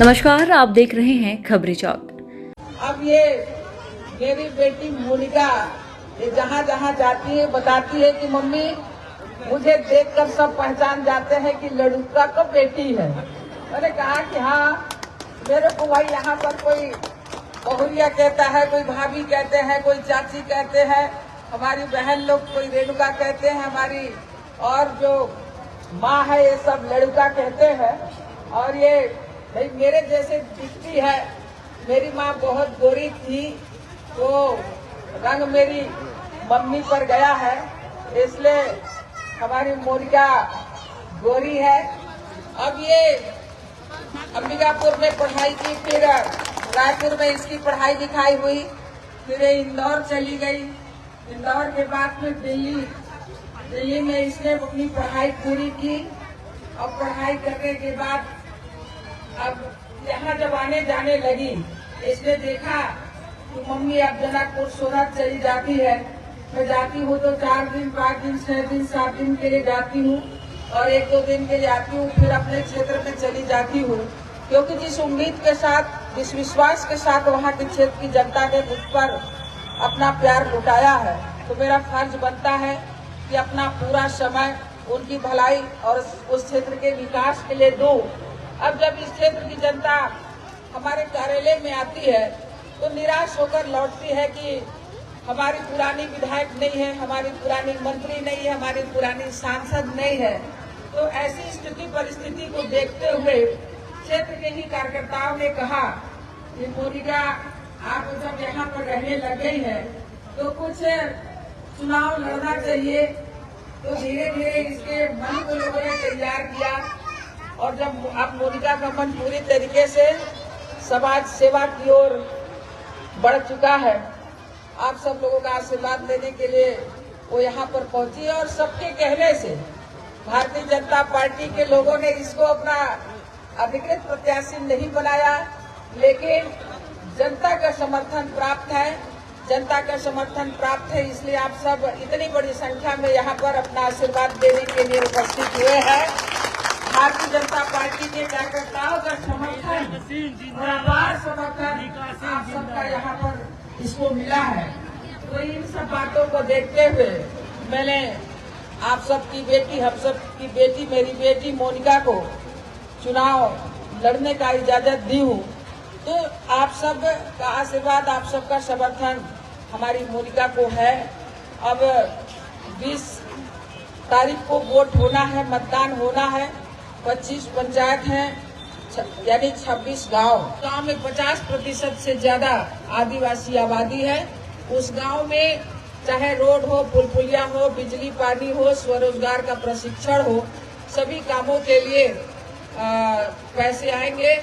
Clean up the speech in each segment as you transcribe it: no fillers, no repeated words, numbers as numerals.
नमस्कार, आप देख रहे हैं खबरी चौक। अब ये मेरी बेटी मोनिका ये जहाँ जहाँ जाती है बताती है कि मम्मी मुझे देखकर सब पहचान जाते हैं कि लड़का का बेटी है। मैंने कहा कि हाँ, मेरे को भाई यहाँ पर कोई बहुरिया कहता है, कोई भाभी कहते हैं, कोई चाची कहते हैं, हमारी बहन लोग कोई रेणुका कहते हैं, हमारी और जो माँ है ये सब लड़का कहते हैं। और ये भाई मेरे जैसे दिखती है। मेरी माँ बहुत गोरी थी तो रंग मेरी मम्मी पर गया है, इसलिए हमारी मोनिका गोरी है। अब ये अंबिकापुर में पढ़ाई की, फिर रायपुर में इसकी पढ़ाई लिखाई हुई, फिर इंदौर चली गई। इंदौर के बाद में दिल्ली में इसने अपनी पढ़ाई पूरी की। अब पढ़ाई करने के बाद अब यहाँ जब आने जाने लगी, इसने देखा कि मम्मी अब जनकपुर सोनत चली जाती है। मैं जाती हूँ तो 4 दिन 5 दिन 6 दिन 7 दिन के लिए जाती हूँ और 1-2 दिन के लिए आती हूँ, फिर अपने क्षेत्र में चली जाती हूँ। क्योंकि जिस उम्मीद के साथ, जिस विश्वास के साथ वहाँ के क्षेत्र की जनता ने मुझ पर अपना प्यार लुटाया है, तो मेरा फर्ज बनता है कि अपना पूरा समय उनकी भलाई और उस क्षेत्र के विकास के लिए दूं। अब जब इस क्षेत्र की जनता हमारे कार्यालय में आती है तो निराश होकर लौटती है कि हमारी पुरानी विधायक नहीं है, हमारी पुरानी मंत्री नहीं है, हमारी पुरानी सांसद नहीं है। तो ऐसी स्थिति परिस्थिति को देखते हुए क्षेत्र के ही कार्यकर्ताओं ने कहा कि मोनिका, आप जब यहाँ पर रहने लग गई है तो कुछ चुनाव लड़ना चाहिए। तो धीरे धीरे इसके मन को लोगों ने तैयार किया और जब अब मोनिका का मन पूरी तरीके से समाज सेवा की ओर बढ़ चुका है, आप सब लोगों का आशीर्वाद लेने के लिए वो यहाँ पर पहुंची है। और सबके कहने से भारतीय जनता पार्टी के लोगों ने इसको अपना अधिकृत प्रत्याशी नहीं बनाया, लेकिन जनता का समर्थन प्राप्त है। जनता का समर्थन प्राप्त है, इसलिए आप सब इतनी बड़ी संख्या में यहाँ पर अपना आशीर्वाद देने के लिए उपस्थित हुए हैं। भारतीय जनता पार्टी के कार्यकर्ताओं का समर्थन और अपार समर्थन आप सबका यहाँ पर इसको मिला है। तो इन सब बातों को देखते हुए मैंने आप सबकी बेटी, हम सबकी बेटी, मेरी बेटी मोनिका को चुनाव लड़ने का इजाजत दी हूँ। तो आप सब का आशीर्वाद, आप सबका समर्थन हमारी मोनिका को है। अब 20 तारीख को वोट होना है, मतदान होना है। 25 पंचायत हैं, यानी 26 गांव में 50% से ज्यादा आदिवासी आबादी है। उस गांव में चाहे रोड हो, पुल पुलिया हो, बिजली पानी हो, स्वरोजगार का प्रशिक्षण हो, सभी कामों के लिए पैसे आएंगे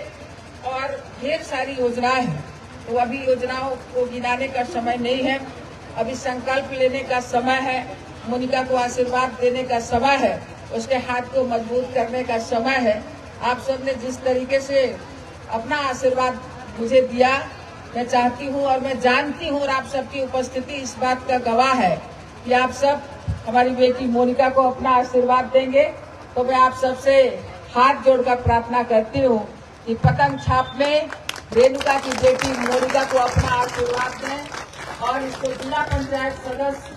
और ढेर सारी योजनाएं हैं। तो अभी योजनाओं को गिनाने का समय नहीं है, अभी संकल्प लेने का समय है, मोनिका को आशीर्वाद देने का समय है, उसके हाथ को मजबूत करने का समय है। आप सबने जिस तरीके से अपना आशीर्वाद मुझे दिया, मैं चाहती हूँ और मैं जानती हूँ और आप सबकी उपस्थिति इस बात का गवाह है कि आप सब हमारी बेटी मोनिका को अपना आशीर्वाद देंगे। तो मैं आप सबसे हाथ जोड़कर प्रार्थना करती हूँ कि पतंग छाप में रेणुका की बेटी मोनिका को अपना आशीर्वाद दें और इसको जिला पंचायत सदस्य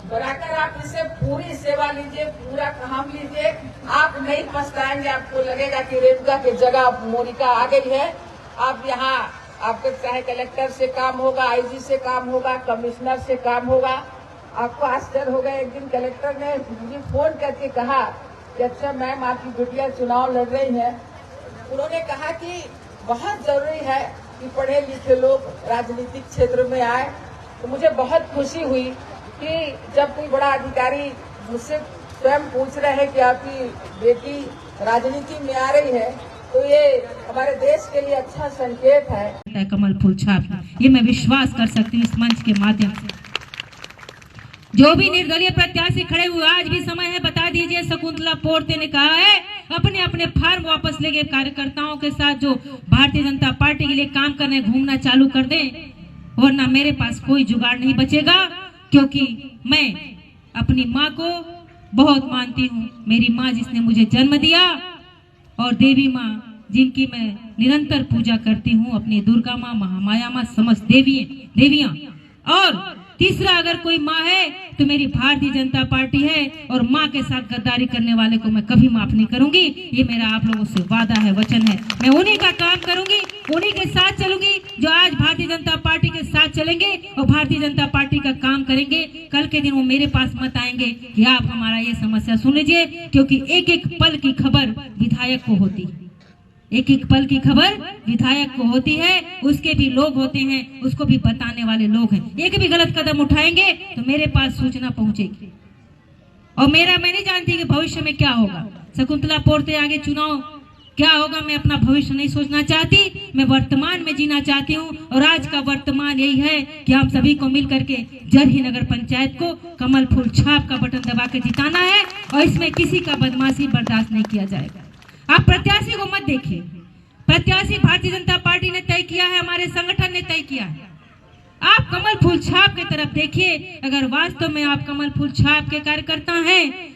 बनाकर आप इससे पूरी सेवा लीजिए, पूरा काम लीजिए। आप नहीं पछताएंगे, आपको लगेगा कि रेणुका की जगह मोनिका आ गई है। आप यहाँ आपके चाहे कलेक्टर से काम होगा, आईजी से काम होगा, कमिश्नर से काम होगा। आपको आश्चर्य होगा, एक दिन कलेक्टर ने मुझे फोन करके कहा कि अच्छा मैम, आपकी बिटिया चुनाव लड़ रही है। उन्होंने कहा कि बहुत जरूरी है कि पढ़े लिखे लोग राजनीतिक क्षेत्र में आए। तो मुझे बहुत खुशी हुई कि जब कोई बड़ा अधिकारी मुझसे स्वयं पूछ रहे हैं कि आपकी बेटी राजनीति में आ रही है, तो ये हमारे देश के लिए अच्छा संकेत है। कमल फूल छाप, ये मैं विश्वास कर सकती हूँ इस मंच के माध्यम से। जो भी निर्दलीय प्रत्याशी खड़े हुए, आज भी समय है, बता दीजिए। शकुंतला पोर्ते ने कहा है अपने अपने फार्म वापस लेके कार्यकर्ताओं के साथ जो भारतीय जनता पार्टी के लिए काम करने घूमना चालू कर दें, वरना मेरे पास कोई जुगाड़ नहीं बचेगा। क्योंकि मैं अपनी माँ को बहुत मानती हूँ, मेरी माँ जिसने मुझे जन्म दिया, और देवी माँ जिनकी मैं निरंतर पूजा करती हूँ, अपनी दुर्गा माँ, महामाया माँ, समस्त देवियां। और तीसरा अगर कोई माँ है तो मेरी भारतीय जनता पार्टी है, और माँ के साथ गद्दारी करने वाले को मैं कभी माफ नहीं करूंगी। ये मेरा आप लोगों से वादा है, वचन है। मैं उन्हीं का काम करूंगी, उन्हीं के साथ चलूंगी जो आज भारतीय जनता पार्टी के साथ चलेंगे और भारतीय जनता पार्टी का काम करेंगे। कल के दिन वो मेरे पास मत आएंगे कि आप हमारा ये समस्या सुन लीजिए, क्योंकि एक एक पल की खबर विधायक को होती है, एक एक पल की खबर विधायक को होती है। उसके भी लोग होते हैं, उसको भी बताने वाले लोग हैं। एक भी गलत कदम उठाएंगे तो मेरे पास सूचना पहुंचेगी। और मैं नहीं जानती कि भविष्य में क्या होगा। शकुंतला पोर्ते आगे चुनाव क्या होगा, मैं अपना भविष्य नहीं सोचना चाहती। मैं वर्तमान में जीना चाहती हूँ, और आज का वर्तमान यही है कि हम सभी को मिल करके जरही नगर पंचायत को कमल फूल छाप का बटन दबा के जिताना है, और इसमें किसी का बदमाशी बर्दाश्त नहीं किया जाएगा। आप प्रत्याशी को मत देखिए, प्रत्याशी भारतीय जनता पार्टी ने तय किया है, हमारे संगठन ने तय किया है। आप कमल फूल छाप की तरफ देखिए। अगर वास्तव में आप कमल फूल छाप के कार्यकर्ता हैं